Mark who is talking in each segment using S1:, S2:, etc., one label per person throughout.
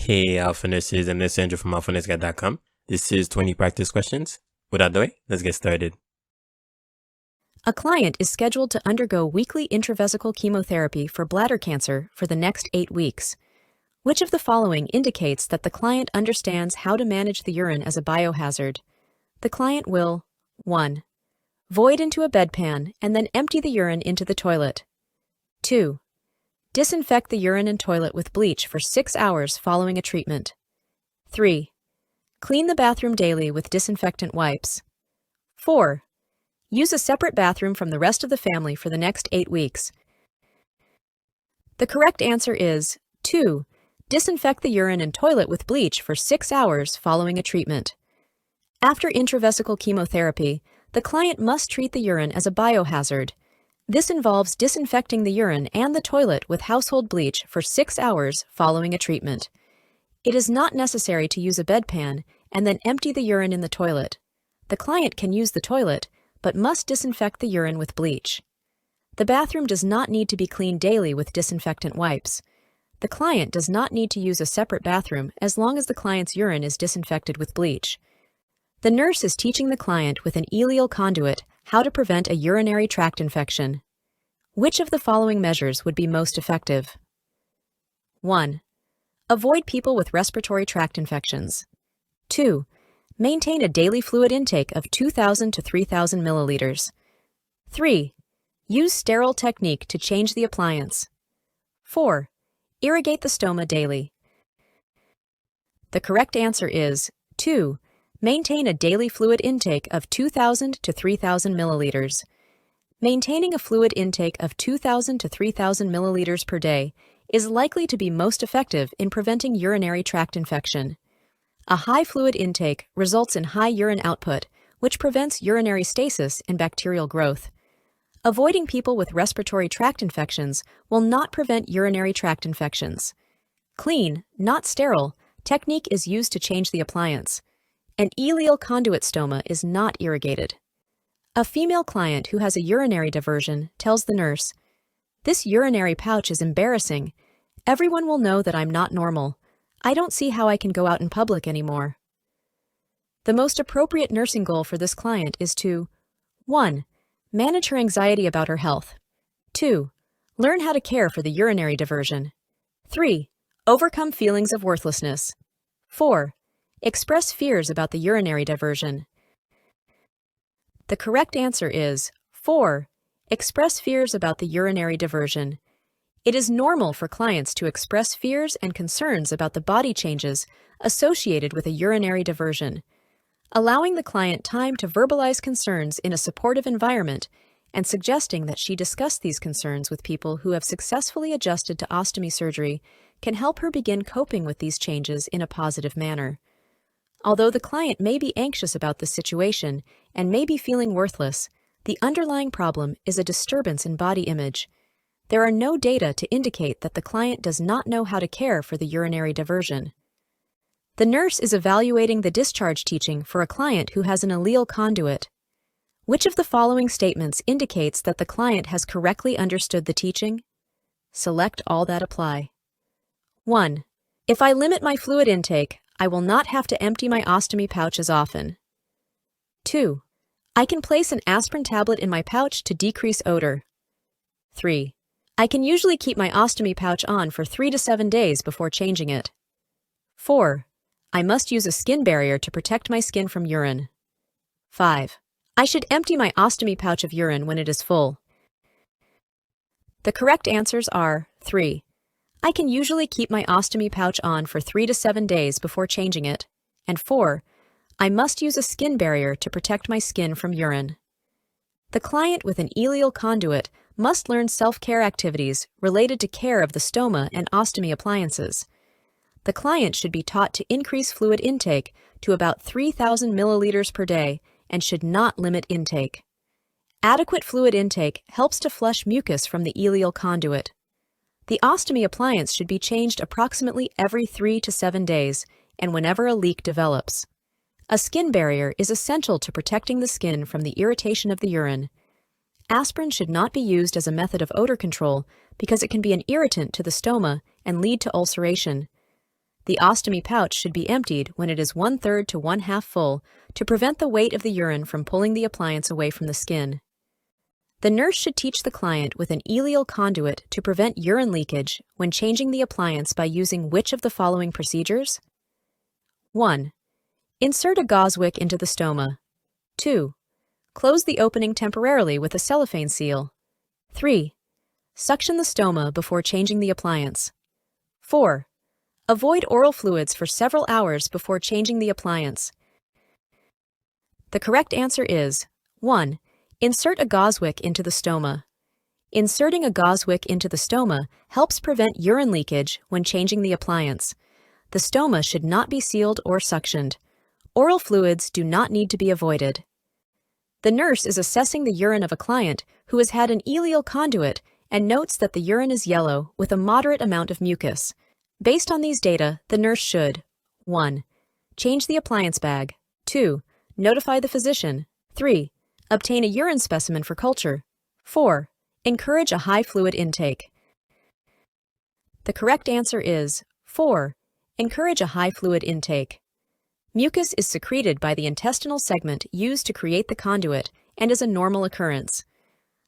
S1: Hey, Alpha Nurses and Licensure from alphanursguide.com. This is 20 practice questions. Without delay, let's get started.
S2: A client is scheduled to undergo weekly intravesical chemotherapy for bladder cancer for the next 8 weeks. Which of the following indicates that the client understands how to manage the urine as a biohazard? The client will 1. Void into a bedpan and then empty the urine into the toilet. 2. Disinfect the urine and toilet with bleach for 6 hours following a treatment. 3. Clean the bathroom daily with disinfectant wipes. 4. Use a separate bathroom from the rest of the family for the next 8 weeks. The correct answer is 2. Disinfect the urine and toilet with bleach for 6 hours following a treatment. After intravesical chemotherapy, the client must treat the urine as a biohazard. This involves disinfecting the urine and the toilet with household bleach for 6 hours following a treatment. It is not necessary to use a bedpan and then empty the urine in the toilet. The client can use the toilet, but must disinfect the urine with bleach. The bathroom does not need to be cleaned daily with disinfectant wipes. The client does not need to use a separate bathroom as long as the client's urine is disinfected with bleach. The nurse is teaching the client with an ileal conduit how to prevent a urinary tract infection. Which of the following measures would be most effective? 1. Avoid people with respiratory tract infections. 2. Maintain a daily fluid intake of 2,000 to 3,000 milliliters. 3. Use sterile technique to change the appliance. 4. Irrigate the stoma daily. The correct answer is 2. Maintain a daily fluid intake of 2,000 to 3,000 milliliters. Maintaining a fluid intake of 2,000 to 3,000 milliliters per day is likely to be most effective in preventing urinary tract infection. A high fluid intake results in high urine output, which prevents urinary stasis and bacterial growth. Avoiding people with respiratory tract infections will not prevent urinary tract infections. Clean, not sterile, technique is used to change the appliance. An ileal conduit stoma is not irrigated. A female client who has a urinary diversion tells the nurse, "This urinary pouch is embarrassing. Everyone will know that I'm not normal. I don't see how I can go out in public anymore." The most appropriate nursing goal for this client is to 1. Manage her anxiety about her health. 2. Learn how to care for the urinary diversion. 3. Overcome feelings of worthlessness. 4. Express fears about the urinary diversion. The correct answer is 4. Express fears about the urinary diversion. It is normal for clients to express fears and concerns about the body changes associated with a urinary diversion. Allowing the client time to verbalize concerns in a supportive environment and suggesting that she discuss these concerns with people who have successfully adjusted to ostomy surgery can help her begin coping with these changes in a positive manner. Although the client may be anxious about the situation and may be feeling worthless, the underlying problem is a disturbance in body image. There are no data to indicate that the client does not know how to care for the urinary diversion. The nurse is evaluating the discharge teaching for a client who has an ileal conduit. Which of the following statements indicates that the client has correctly understood the teaching? Select all that apply. 1. If I limit my fluid intake, I will not have to empty my ostomy pouch as often. 2. I can place an aspirin tablet in my pouch to decrease odor. 3. I can usually keep my ostomy pouch on for 3 to 7 days before changing it. 4. I must use a skin barrier to protect my skin from urine. 5. I should empty my ostomy pouch of urine when it is full. The correct answers are 3. I can usually keep my ostomy pouch on for 3 to 7 days before changing it, and 4. I must use a skin barrier to protect my skin from urine. The client with an ileal conduit must learn self-care activities related to care of the stoma and ostomy appliances. The client should be taught to increase fluid intake to about 3,000 milliliters per day and should not limit intake. Adequate fluid intake helps to flush mucus from the ileal conduit. The ostomy appliance should be changed approximately every 3 to 7 days and whenever a leak develops. A skin barrier is essential to protecting the skin from the irritation of the urine. Aspirin should not be used as a method of odor control because it can be an irritant to the stoma and lead to ulceration. The ostomy pouch should be emptied when it is 1/3 to 1/2 full to prevent the weight of the urine from pulling the appliance away from the skin. The nurse should teach the client with an ileal conduit to prevent urine leakage when changing the appliance by using which of the following procedures? 1. Insert a gauze wick into the stoma. 2. Close the opening temporarily with a cellophane seal. 3. Suction the stoma before changing the appliance. 4. Avoid oral fluids for several hours before changing the appliance. The correct answer is 1. Insert a gauze wick into the stoma. Inserting a gauze wick into the stoma helps prevent urine leakage when changing the appliance. The stoma should not be sealed or suctioned. Oral fluids do not need to be avoided. The nurse is assessing the urine of a client who has had an ileal conduit and notes that the urine is yellow with a moderate amount of mucus. Based on these data, the nurse should 1. Change the appliance bag. 2. Notify the physician. 3. Obtain a urine specimen for culture. 4. Encourage a high fluid intake. The correct answer is 4. Encourage a high fluid intake. Mucus is secreted by the intestinal segment used to create the conduit and is a normal occurrence.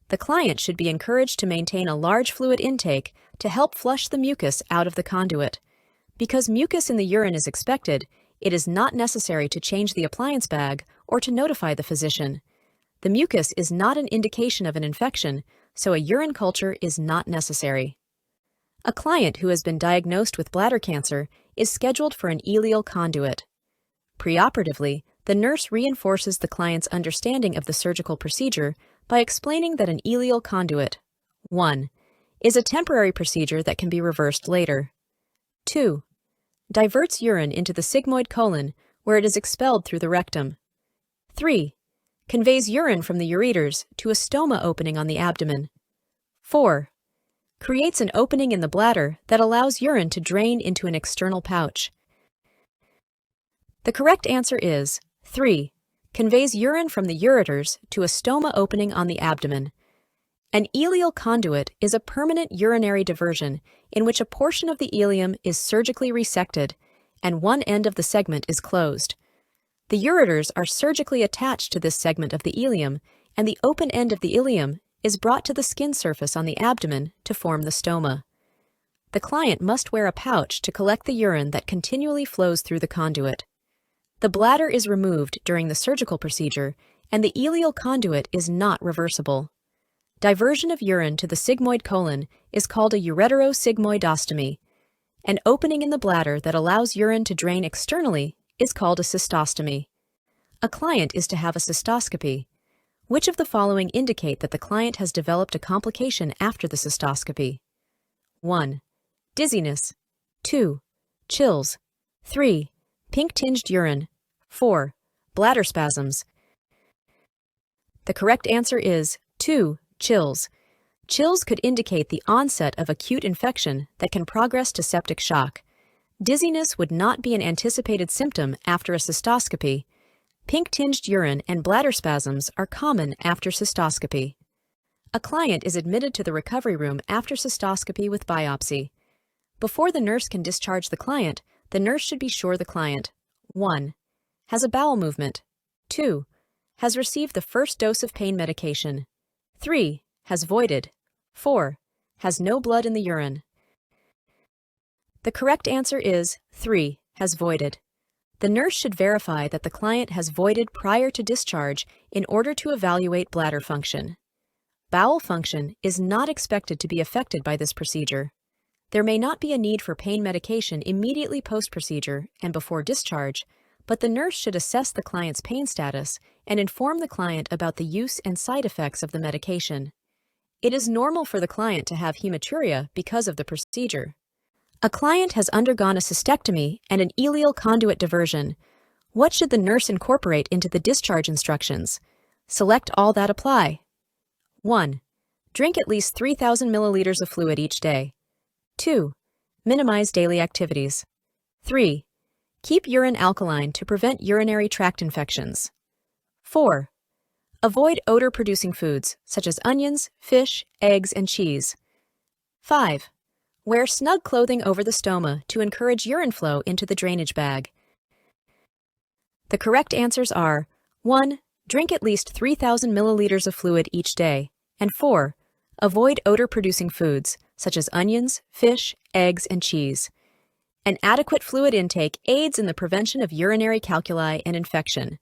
S2: The client should be encouraged to maintain a large fluid intake to help flush the mucus out of the conduit. Because mucus in the urine is expected, it is not necessary to change the appliance bag or to notify the physician. The mucus is not an indication of an infection, so a urine culture is not necessary. A client who has been diagnosed with bladder cancer is scheduled for an ileal conduit. Preoperatively, the nurse reinforces the client's understanding of the surgical procedure by explaining that an ileal conduit 1. Is a temporary procedure that can be reversed later. 2. Diverts urine into the sigmoid colon, where it is expelled through the rectum. 3. Conveys urine from the ureters to a stoma opening on the abdomen. 4. Creates an opening in the bladder that allows urine to drain into an external pouch. The correct answer is 3. Conveys urine from the ureters to a stoma opening on the abdomen. An ileal conduit is a permanent urinary diversion in which a portion of the ileum is surgically resected and one end of the segment is closed. The ureters are surgically attached to this segment of the ileum, and the open end of the ileum is brought to the skin surface on the abdomen to form the stoma. The client must wear a pouch to collect the urine that continually flows through the conduit. The bladder is removed during the surgical procedure, and the ileal conduit is not reversible. Diversion of urine to the sigmoid colon is called a ureterosigmoidostomy. An opening in the bladder that allows urine to drain externally is called a cystostomy. A client is to have a cystoscopy. Which of the following indicate that the client has developed a complication after the cystoscopy? 1. Dizziness. 2. Chills. 3. Pink-tinged urine. 4. Bladder spasms. The correct answer is 2. Chills. Chills could indicate the onset of acute infection that can progress to septic shock. Dizziness would not be an anticipated symptom after a cystoscopy. Pink-tinged urine and bladder spasms are common after cystoscopy. A client is admitted to the recovery room after cystoscopy with biopsy. Before the nurse can discharge the client, the nurse should be sure the client 1. Has a bowel movement. 2. Has received the first dose of pain medication. 3. Has voided. 4. Has no blood in the urine. The correct answer is 3. Has voided. The nurse should verify that the client has voided prior to discharge in order to evaluate bladder function. Bowel function is not expected to be affected by this procedure. There may not be a need for pain medication immediately post-procedure and before discharge, but the nurse should assess the client's pain status and inform the client about the use and side effects of the medication. It is normal for the client to have hematuria because of the procedure. A client has undergone a cystectomy and an ileal conduit diversion. What should the nurse incorporate into the discharge instructions? Select all that apply. 1. Drink at least 3,000 milliliters of fluid each day. 2. Minimize daily activities. 3. Keep urine alkaline to prevent urinary tract infections. 4. Avoid odor-producing foods such as onions, fish, eggs, and cheese. 5. Wear snug clothing over the stoma to encourage urine flow into the drainage bag. The correct answers are 1. Drink at least 3,000 milliliters of fluid each day, and 4. Avoid odor-producing foods, such as onions, fish, eggs, and cheese. An adequate fluid intake aids in the prevention of urinary calculi and infection.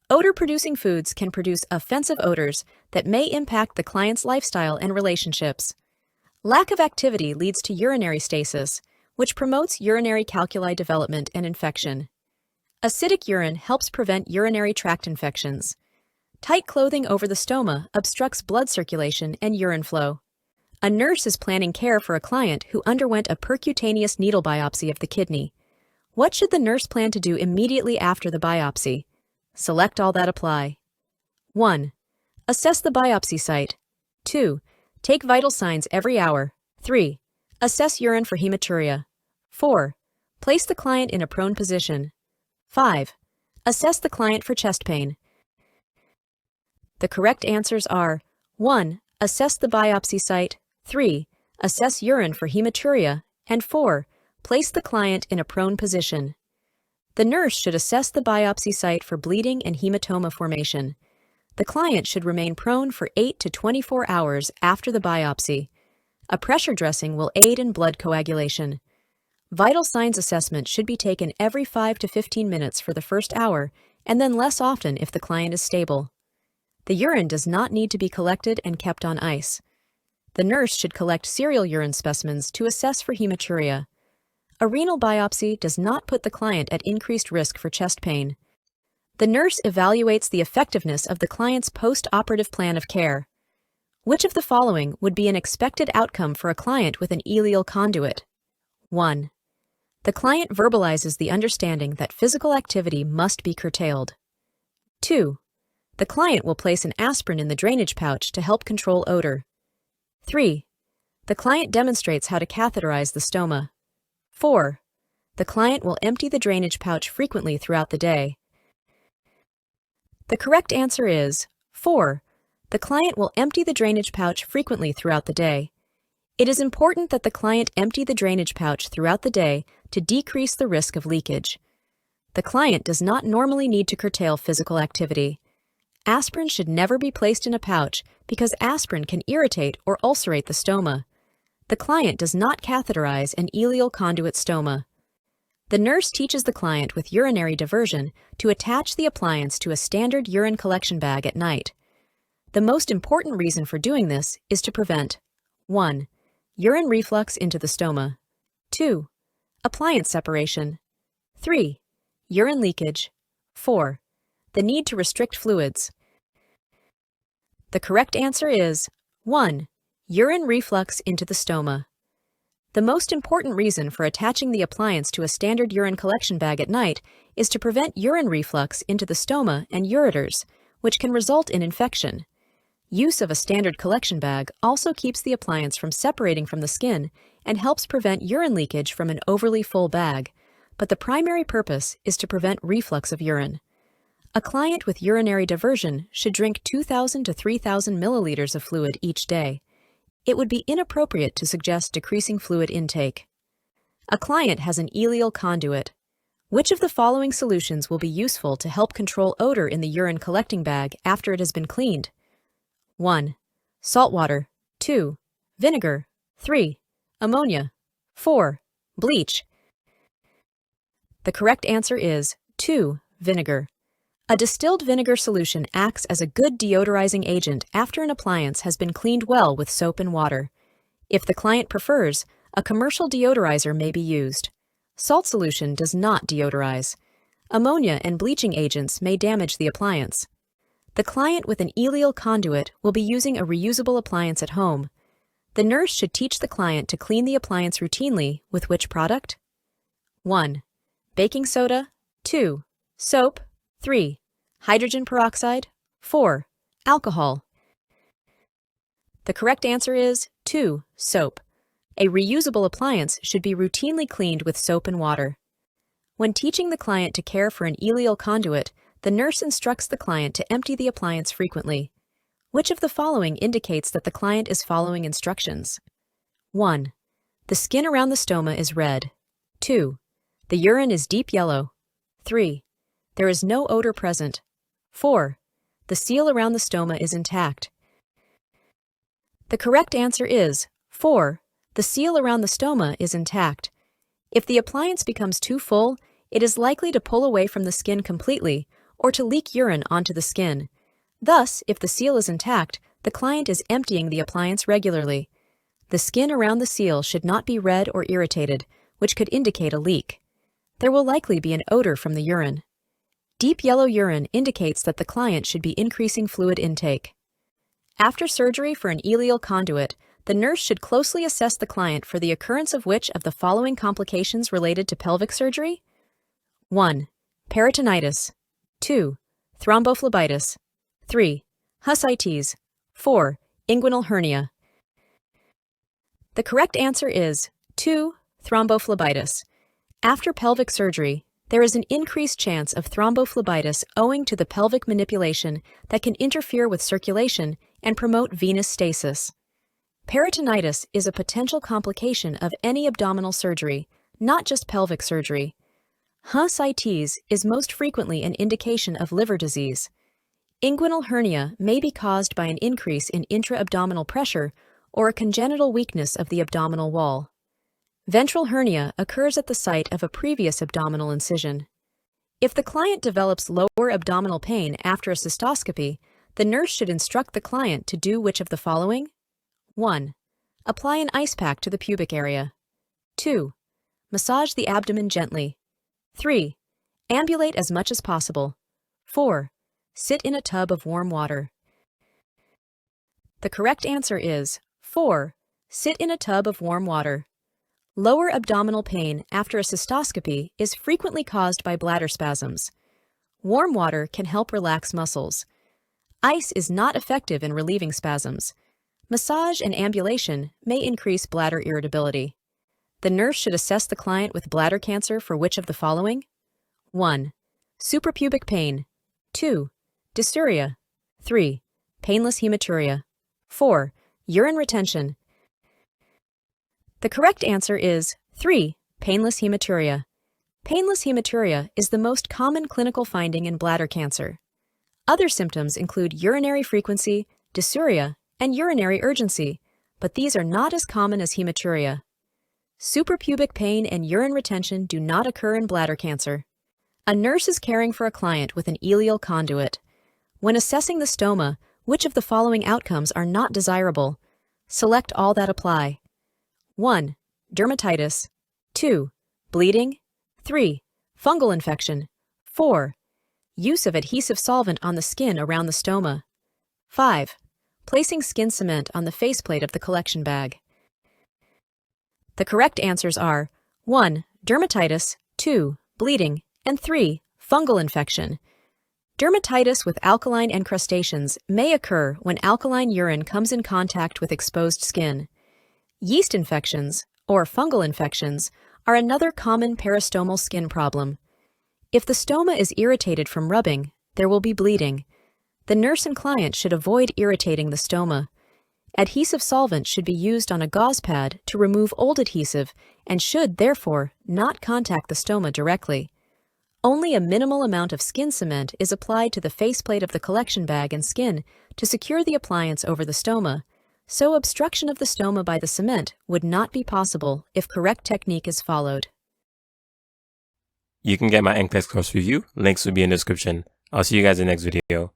S2: Odor-producing foods can produce offensive odors that may impact the client's lifestyle and relationships. Lack of activity leads to urinary stasis, which promotes urinary calculi development and infection. Acidic urine helps prevent urinary tract infections. Tight clothing over the stoma obstructs blood circulation and urine flow. A nurse is planning care for a client who underwent a percutaneous needle biopsy of the kidney. What should the nurse plan to do immediately after the biopsy? Select all that apply. 1. Assess the biopsy site. 2. Take vital signs every hour. 3. Assess urine for hematuria. 4. Place the client in a prone position. 5. Assess the client for chest pain. The correct answers are 1. Assess the biopsy site. 3. Assess urine for hematuria. And 4. Place the client in a prone position. The nurse should assess the biopsy site for bleeding and hematoma formation. The client should remain prone for 8 to 24 hours after the biopsy. A pressure dressing will aid in blood coagulation. Vital signs assessment should be taken every 5 to 15 minutes for the first hour, and then less often if the client is stable. The urine does not need to be collected and kept on ice. The nurse should collect serial urine specimens to assess for hematuria. A renal biopsy does not put the client at increased risk for chest pain. The nurse evaluates the effectiveness of the client's post-operative plan of care. Which of the following would be an expected outcome for a client with an ileal conduit? 1. The client verbalizes the understanding that physical activity must be curtailed. 2. The client will place an aspirin in the drainage pouch to help control odor. 3. The client demonstrates how to catheterize the stoma. 4. The client will empty the drainage pouch frequently throughout the day. The correct answer is 4. The client will empty the drainage pouch frequently throughout the day. It is important that the client empty the drainage pouch throughout the day to decrease the risk of leakage. The client does not normally need to curtail physical activity. Aspirin should never be placed in a pouch because aspirin can irritate or ulcerate the stoma. The client does not catheterize an ileal conduit stoma. The nurse teaches the client with urinary diversion to attach the appliance to a standard urine collection bag at night. The most important reason for doing this is to prevent 1. Urine reflux into the stoma. 2. Appliance separation. 3. Urine leakage. 4. The need to restrict fluids. The correct answer is 1. Urine reflux into the stoma. The most important reason for attaching the appliance to a standard urine collection bag at night is to prevent urine reflux into the stoma and ureters, which can result in infection. Use of a standard collection bag also keeps the appliance from separating from the skin and helps prevent urine leakage from an overly full bag, but the primary purpose is to prevent reflux of urine. A client with urinary diversion should drink 2,000 to 3,000 milliliters of fluid each day. It would be inappropriate to suggest decreasing fluid intake. A client has an ileal conduit. Which of the following solutions will be useful to help control odor in the urine collecting bag after it has been cleaned? 1. Salt water. 2. Vinegar. 3. Ammonia. 4. Bleach. The correct answer is 2. Vinegar. A distilled vinegar solution acts as a good deodorizing agent after an appliance has been cleaned well with soap and water. If the client prefers, a commercial deodorizer may be used. Salt solution does not deodorize. Ammonia and bleaching agents may damage the appliance. The client with an ileal conduit will be using a reusable appliance at home. The nurse should teach the client to clean the appliance routinely with which product? 1. Baking soda. 2. Soap. 3. Hydrogen peroxide. 4. Alcohol. The correct answer is 2. Soap. A reusable appliance should be routinely cleaned with soap and water. When teaching the client to care for an ileal conduit, the nurse instructs the client to empty the appliance frequently. Which of the following indicates that the client is following instructions? 1. The skin around the stoma is red. 2. The urine is deep yellow. 3. There is no odor present. 4. The seal around the stoma is intact. The correct answer is 4. The seal around the stoma is intact. If the appliance becomes too full, it is likely to pull away from the skin completely or to leak urine onto the skin. Thus, if the seal is intact, the client is emptying the appliance regularly. The skin around the seal should not be red or irritated, which could indicate a leak. There will likely be an odor from the urine. Deep yellow urine indicates that the client should be increasing fluid intake. After surgery for an ileal conduit, the nurse should closely assess the client for the occurrence of which of the following complications related to pelvic surgery? 1. Peritonitis. 2. Thrombophlebitis. 3. Husitis. 4. Inguinal hernia. The correct answer is 2. Thrombophlebitis. After pelvic surgery, there is an increased chance of thrombophlebitis owing to the pelvic manipulation that can interfere with circulation and promote venous stasis. Peritonitis is a potential complication of any abdominal surgery, not just pelvic surgery. Husitis is most frequently an indication of liver disease. Inguinal hernia may be caused by an increase in intra-abdominal pressure or a congenital weakness of the abdominal wall. Ventral hernia occurs at the site of a previous abdominal incision. If the client develops lower abdominal pain after a cystoscopy, the nurse should instruct the client to do which of the following? 1. Apply an ice pack to the pubic area. 2. Massage the abdomen gently. 3. Ambulate as much as possible. 4. Sit in a tub of warm water. The correct answer is 4. Sit in a tub of warm water. Lower abdominal pain after a cystoscopy is frequently caused by bladder spasms. Warm water can help relax muscles. Ice is not effective in relieving spasms. Massage and ambulation may increase bladder irritability. The nurse should assess the client with bladder cancer for which of the following? 1. Suprapubic pain. 2. Dysuria. 3. Painless hematuria. 4. Urine retention. The correct answer is 3. Painless hematuria. Painless hematuria is the most common clinical finding in bladder cancer. Other symptoms include urinary frequency, dysuria, and urinary urgency, but these are not as common as hematuria. Suprapubic pain and urine retention do not occur in bladder cancer. A nurse is caring for a client with an ileal conduit. When assessing the stoma, which of the following outcomes are not desirable? Select all that apply. 1. Dermatitis. 2. Bleeding. 3. Fungal infection. 4. Use of adhesive solvent on the skin around the stoma. 5. Placing skin cement on the faceplate of the collection bag. The correct answers are 1. Dermatitis, 2. Bleeding, and 3. Fungal infection. Dermatitis with alkaline encrustations may occur when alkaline urine comes in contact with exposed skin. Yeast infections, or fungal infections, are another common peristomal skin problem. If the stoma is irritated from rubbing, there will be bleeding. The nurse and client should avoid irritating the stoma. Adhesive solvent should be used on a gauze pad to remove old adhesive and should, therefore, not contact the stoma directly. Only a minimal amount of skin cement is applied to the faceplate of the collection bag and skin to secure the appliance over the stoma, so obstruction of the stoma by the cement would not be possible if correct technique is followed.
S1: You can get my NCLEX course review. Links will be in the description. I'll see you guys in the next video.